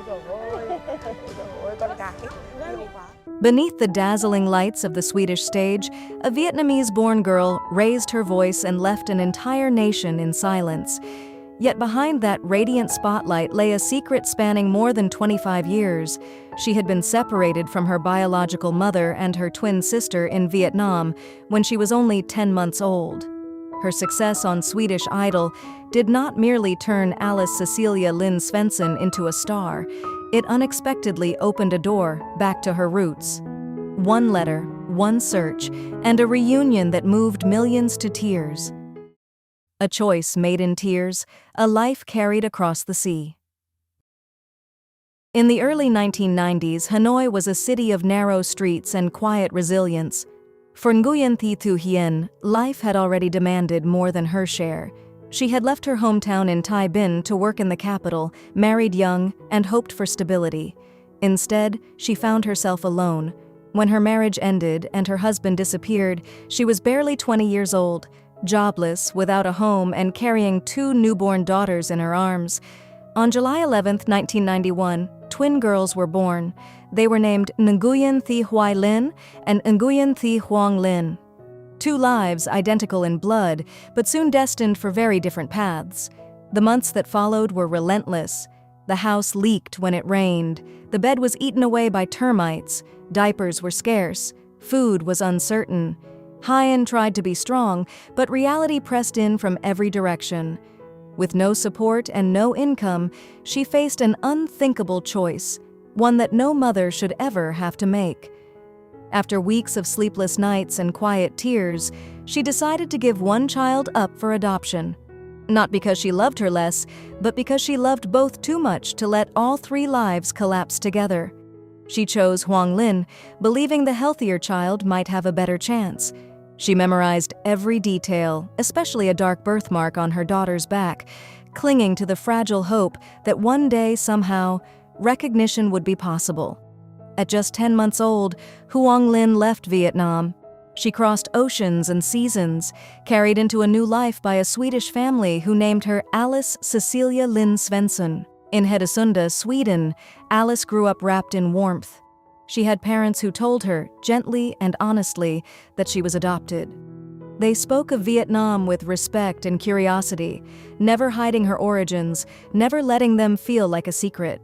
trời ơi, trời ơi, con gái. Nhiều quá. Beneath the dazzling lights of the Swedish stage, a Vietnamese-born girl raised her voice and left an entire nation in silence. Yet behind that radiant spotlight lay a secret spanning more than 25 years. She had been separated from her biological mother and her twin sister in Vietnam when she was only 10 months old. Her success on Swedish Idol did not merely turn Alice Cecilia Lynn Svensson into a star. It unexpectedly opened a door back to her roots. One letter, one search, and a reunion that moved millions to tears. A choice made in tears, a life carried across the sea. In the early 1990s, Hanoi was a city of narrow streets and quiet resilience. For Nguyen Thi Thu Hien, life had already demanded more than her share. She had left her hometown in Tay Bin to work in the capital, married young, and hoped for stability. Instead, she found herself alone. When her marriage ended and her husband disappeared, she was barely 20 years old, jobless, without a home, and carrying 2 newborn daughters in her arms. On July 11, 1991, twin girls were born. They were named Nguyen Thi Huai Lin and Nguyen Thi Huong Lin. 2 lives identical in blood, but soon destined for very different paths. The months that followed were relentless. The house leaked when it rained. The bed was eaten away by termites. Diapers were scarce. Food was uncertain. Hyen tried to be strong, but reality pressed in from every direction. With no support and no income, she faced an unthinkable choice, one that no mother should ever have to make. After weeks of sleepless nights and quiet tears, she decided to give one child up for adoption. Not because she loved her less, but because she loved both too much to let all 3 lives collapse together. She chose Huong Lin, believing the healthier child might have a better chance. She memorized every detail, especially a dark birthmark on her daughter's back, clinging to the fragile hope that one day, somehow, recognition would be possible. At just 10 months old, Huong Lin left Vietnam. She crossed oceans and seasons, carried into a new life by a Swedish family who named her Alice Cecilia Lynn Svensson. In Hedesunda, Sweden, Alice grew up wrapped in warmth. She had parents who told her, gently and honestly, that she was adopted. They spoke of Vietnam with respect and curiosity, never hiding her origins, never letting them feel like a secret.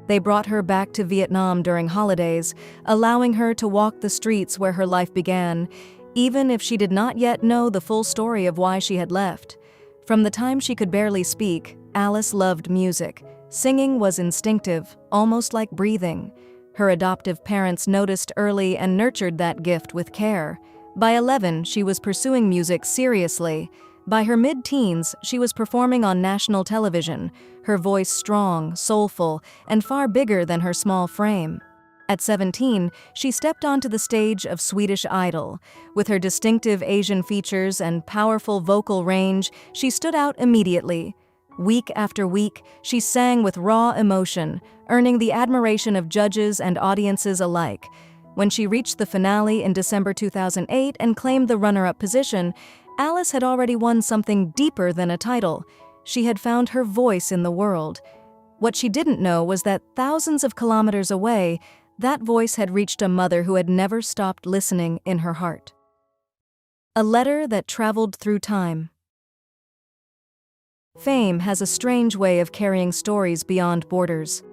They brought her back to Vietnam during holidays, allowing her to walk the streets where her life began, even if she did not yet know the full story of why she had left. From the time she could barely speak, Alice loved music. Singing was instinctive, almost like breathing. Her adoptive parents noticed early and nurtured that gift with care. By 11, she was pursuing music seriously. By her mid-teens, she was performing on national television, her voice strong, soulful, and far bigger than her small frame. At 17, she stepped onto the stage of Swedish Idol. With her distinctive Asian features and powerful vocal range, she stood out immediately. Week after week, she sang with raw emotion, earning the admiration of judges and audiences alike. When she reached the finale in December 2008 and claimed the runner-up position, Alice had already won something deeper than a title. She had found her voice in the world. What she didn't know was that thousands of kilometers away, that voice had reached a mother who had never stopped listening in her heart. A letter that traveled through time. Fame has a strange way of carrying stories beyond borders.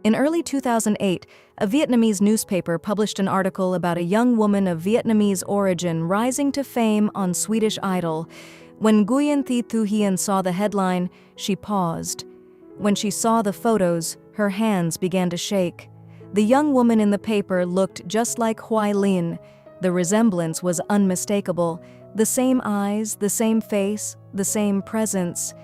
In early 2008, a Vietnamese newspaper published an article about a young woman of Vietnamese origin rising to fame on Swedish Idol. When Nguyen Thi Thu Hien saw the headline, she paused. When she saw the photos, her hands began to shake. The young woman in the paper looked just like Huai Lin. The resemblance was unmistakable. The same eyes, the same face, the same presence.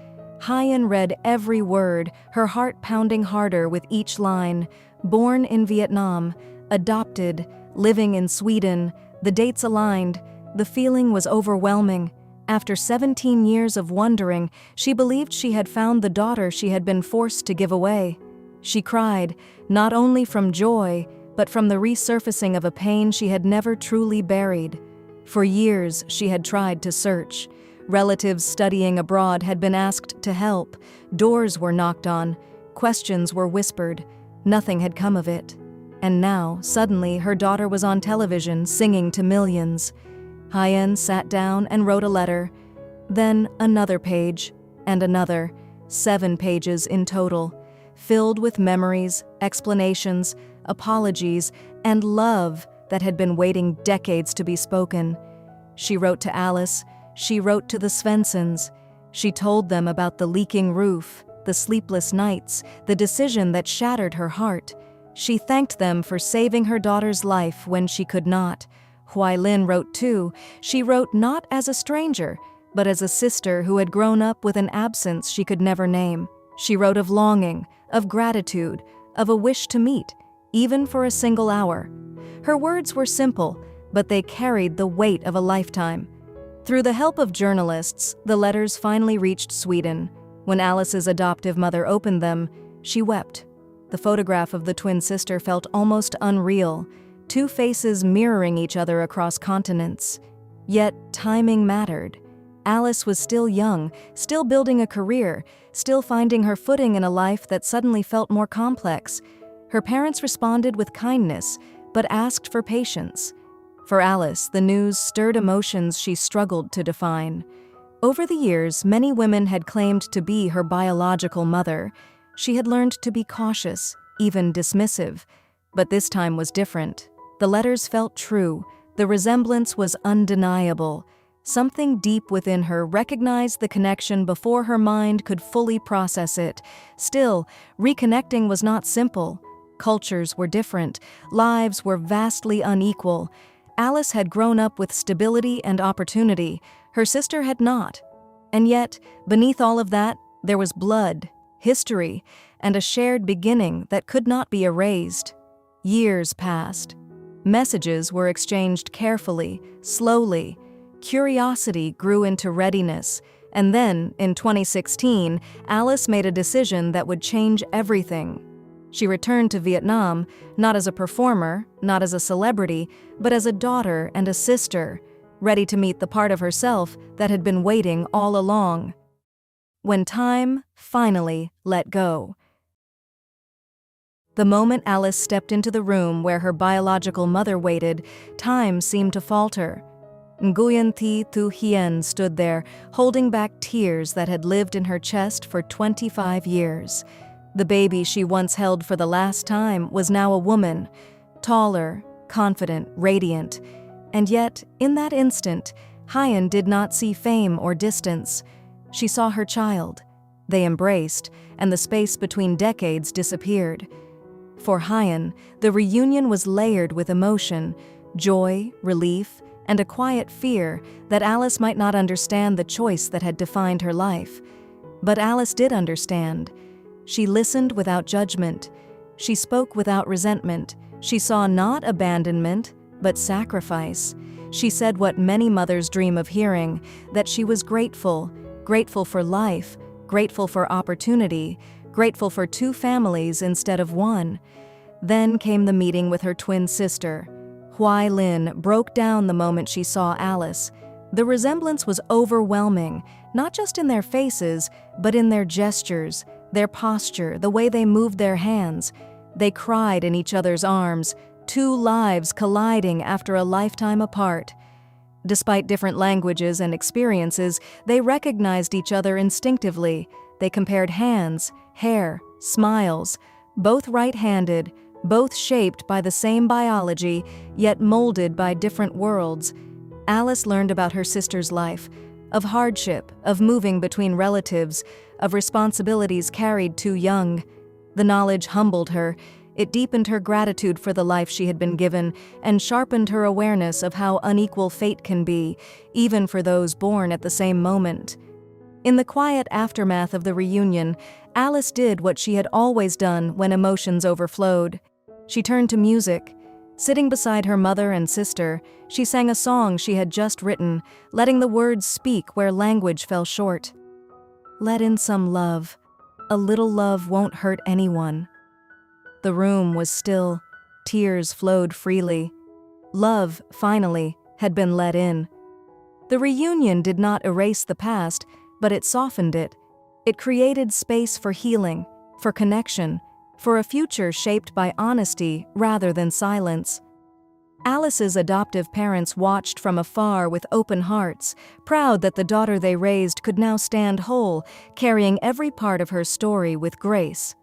Hyen read every word, her heart pounding harder with each line. Born in Vietnam, adopted, living in Sweden, the dates aligned. The feeling was overwhelming. After 17 years of wondering, she believed she had found the daughter she had been forced to give away. She cried, not only from joy, but from the resurfacing of a pain she had never truly buried. For years, she had tried to search. Relatives studying abroad had been asked to help. Doors were knocked on. Questions were whispered. Nothing had come of it. And now, suddenly, her daughter was on television singing to millions. Hyen sat down and wrote a letter. Then another page, and another, 7 pages in total, filled with memories, explanations, apologies, and love that had been waiting decades to be spoken. She wrote to Alice, she wrote to the Svenssons. She told them about the leaking roof, the sleepless nights, the decision that shattered her heart. She thanked them for saving her daughter's life when she could not. Huailin wrote too. She wrote not as a stranger, but as a sister who had grown up with an absence she could never name. She wrote of longing, of gratitude, of a wish to meet, even for a single hour. Her words were simple, but they carried the weight of a lifetime. Through the help of journalists, the letters finally reached Sweden. When Alice's adoptive mother opened them, she wept. The photograph of the twin sister felt almost unreal, 2 faces mirroring each other across continents. Yet timing mattered. Alice was still young, still building a career, still finding her footing in a life that suddenly felt more complex. Her parents responded with kindness, but asked for patience. For Alice, the news stirred emotions she struggled to define. Over the years, many women had claimed to be her biological mother. She had learned to be cautious, even dismissive. But this time was different. The letters felt true. The resemblance was undeniable. Something deep within her recognized the connection before her mind could fully process it. Still, reconnecting was not simple. Cultures were different. Lives were vastly unequal. Alice had grown up with stability and opportunity. Her sister had not. And yet, beneath all of that, there was blood, history, and a shared beginning that could not be erased. Years passed. Messages were exchanged carefully, slowly. Curiosity grew into readiness, and then, in 2016, Alice made a decision that would change everything. She returned to Vietnam, not as a performer, not as a celebrity, but as a daughter and a sister, ready to meet the part of herself that had been waiting all along. When time finally let go. The moment Alice stepped into the room where her biological mother waited, time seemed to falter. Nguyen Thi Thu Hien stood there, holding back tears that had lived in her chest for 25 years. The baby she once held for the last time was now a woman, taller, confident, radiant. And yet, in that instant, Hyen did not see fame or distance. She saw her child. They embraced, and the space between decades disappeared. For Hyen, the reunion was layered with emotion, joy, relief, and a quiet fear that Alice might not understand the choice that had defined her life. But Alice did understand. She listened without judgment. She spoke without resentment. She saw not abandonment, but sacrifice. She said what many mothers dream of hearing, that she was grateful, grateful for life, grateful for opportunity, grateful for 2 families instead of 1. Then came the meeting with her twin sister. Huailin broke down the moment she saw Alice. The resemblance was overwhelming, not just in their faces, but in their gestures, their posture, the way they moved their hands. They cried in each other's arms, 2 lives colliding after a lifetime apart. Despite different languages and experiences, they recognized each other instinctively. They compared hands, hair, smiles, both right-handed, both shaped by the same biology, yet molded by different worlds. Alice learned about her sister's life, of hardship, of moving between relatives, of responsibilities carried too young. The knowledge humbled her. It deepened her gratitude for the life she had been given and sharpened her awareness of how unequal fate can be, even for those born at the same moment. In the quiet aftermath of the reunion, Alice did what she had always done when emotions overflowed. She turned to music. Sitting beside her mother and sister, she sang a song she had just written, letting the words speak where language fell short. Let in some love. A little love won't hurt anyone. The room was still. Tears flowed freely. Love, finally, had been let in. The reunion did not erase the past, but it softened it. It created space for healing, for connection, for a future shaped by honesty rather than silence. Alice's adoptive parents watched from afar with open hearts, proud that the daughter they raised could now stand whole, carrying every part of her story with grace.